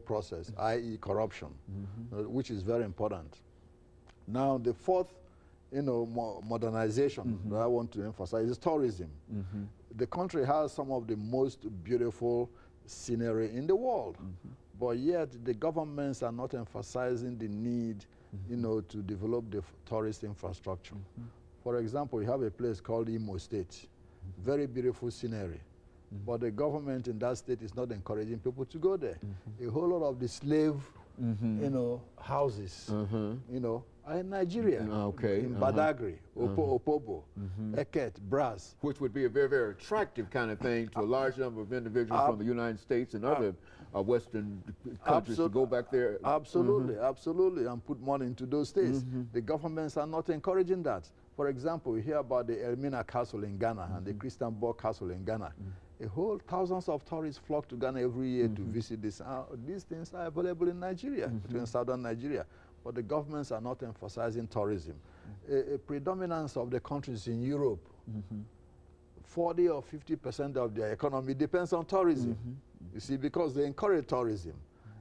process, i.e. corruption, which is very important. Now, the fourth, modernization that I want to emphasize is tourism. The country has some of the most beautiful scenery in the world, but yet the governments are not emphasizing the need, to develop the tourist infrastructure. For example, you have a place called Imo State, very beautiful scenery. But the government in that state is not encouraging people to go there. A whole lot of the slave, houses, are in Nigeria, in Badagry, Opobo, Eket, Brass. Which would be a very, very attractive kind of thing to a large number of individuals from the United States and other Western countries to go back there. Absolutely, absolutely, and put money into those states. The governments are not encouraging that. For example, we hear about the Elmina Castle in Ghana and the Christian Borg Castle in Ghana. A whole thousands of tourists flock to Ghana every year to visit this. These things are available in Nigeria, in southern Nigeria, but the governments are not emphasizing tourism. A predominance of the countries in Europe, 40 or 50% of their economy depends on tourism. You see, because they encourage tourism.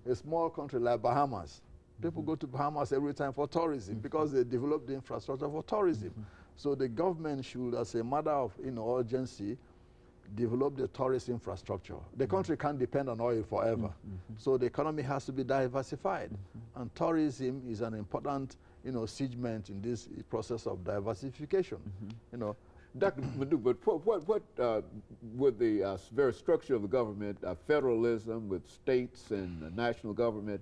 A small country like Bahamas, people go to Bahamas every time for tourism because they develop the infrastructure for tourism. So the government should, as a matter of urgency, develop the tourist infrastructure. The country can't depend on oil forever. So the economy has to be diversified. And tourism is an important, segment in this process of diversification. Dr. Madu, but what with the very structure of the government, federalism with states and the national government,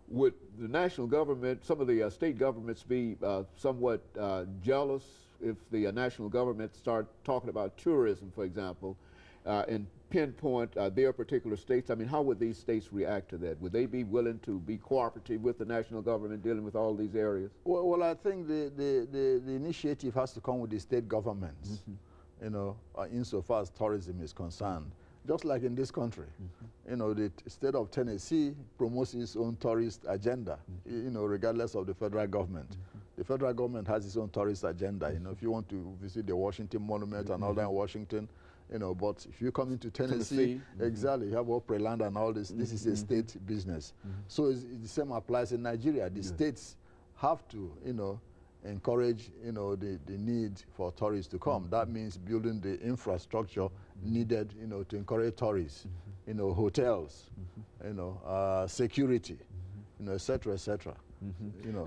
would the national government, some of the state governments be somewhat jealous if the national government start talking about tourism, for example, and pinpoint their particular states? I mean, how would these states react to that? Would they be willing to be cooperative with the national government dealing with all these areas? Well, I think the initiative has to come with the state governments, insofar as tourism is concerned. Just like in this country, the state of Tennessee promotes its own tourist agenda, regardless of the federal government. The federal government has its own tourist agenda. If you want to visit the Washington Monument and all that in Washington, but if you come into Tennessee, exactly, you have Opry Land and all this. This is a state business. So the same applies in Nigeria. The states have to, encourage, the need for tourists to come. That means building the infrastructure needed, to encourage tourists, hotels, security, et cetera, et cetera.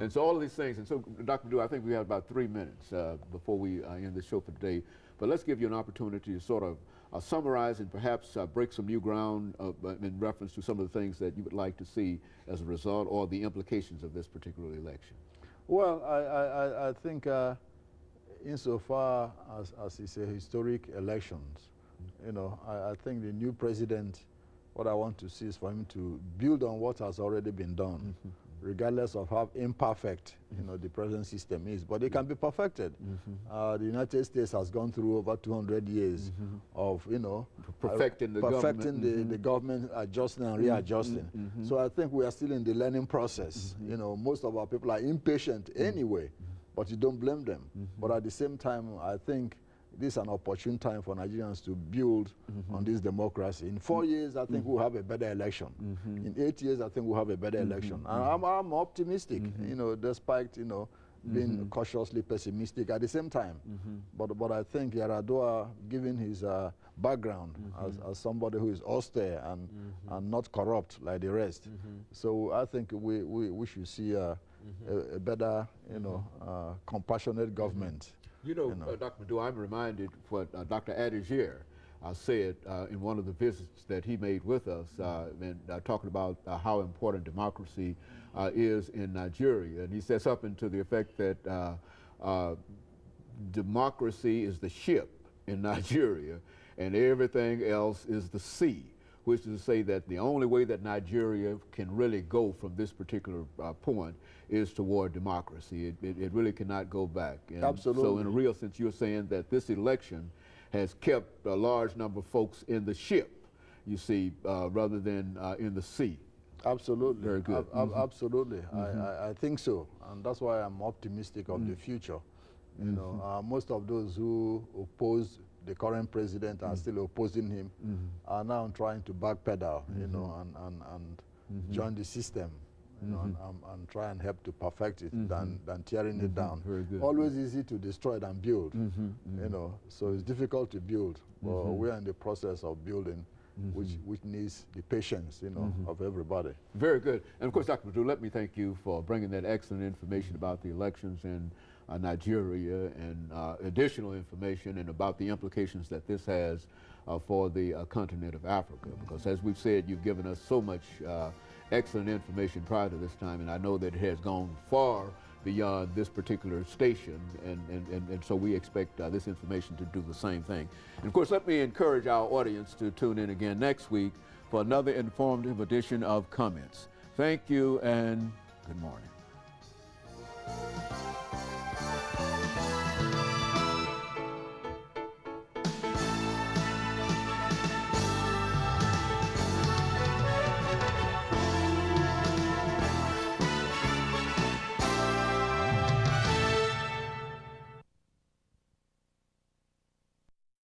And so all of these things, and so Dr. Madu, I think we have about 3 minutes before we end the show for today. But let's give you an opportunity to sort of summarize and perhaps break some new ground in reference to some of the things that you would like to see as a result or the implications of this particular election. Well, I think insofar as it's a historic elections, I think the new president, what I want to see is for him to build on what has already been done, regardless of how imperfect the present system is. But it can be perfected. The United States has gone through over 200 years of perfecting the government, adjusting and readjusting. So I think we are still in the learning process. Most of our people are impatient anyway, but you don't blame them. But at the same time, I think this is an opportune time for Nigerians to build on this democracy. In 4 years, I think we'll have a better election. In 8 years, I think we'll have a better election. And I'm optimistic, despite, being cautiously pessimistic at the same time. But I think Yaradua, given his background as somebody who is austere and not corrupt like the rest, so I think we should see a better, compassionate government. Dr. Madu, I'm reminded what Dr. Adigier said in one of the visits that he made with us, and talking about how important democracy is in Nigeria. And he said something to the effect that democracy is the ship in Nigeria and everything else is the sea, which is to say that the only way that Nigeria can really go from this particular point is toward democracy. It really cannot go back. And absolutely. So in a real sense, you're saying that this election has kept a large number of folks in the ship, you see, rather than in the sea. Absolutely. Very good. Absolutely. I think so. And that's why I'm optimistic of the future. Most of those who oppose the current president are still opposing him are now trying to backpedal, and join the system, you know, and try and help to perfect it than tearing it down. Very good. Always easy to destroy than build, you know, so it's difficult to build, but we're in the process of building, which needs the patience, you know, of everybody. Very good. And of course, Dr. Madu, let me thank you for bringing that excellent information about the elections in Nigeria and additional information and about the implications that this has for the continent of Africa. Because as we've said, you've given us so much excellent information prior to this time, and I know that it has gone far beyond this particular station, and so we expect this information to do the same thing. And of course, let me encourage our audience to tune in again next week for another informative edition of Comments. Thank you and good morning.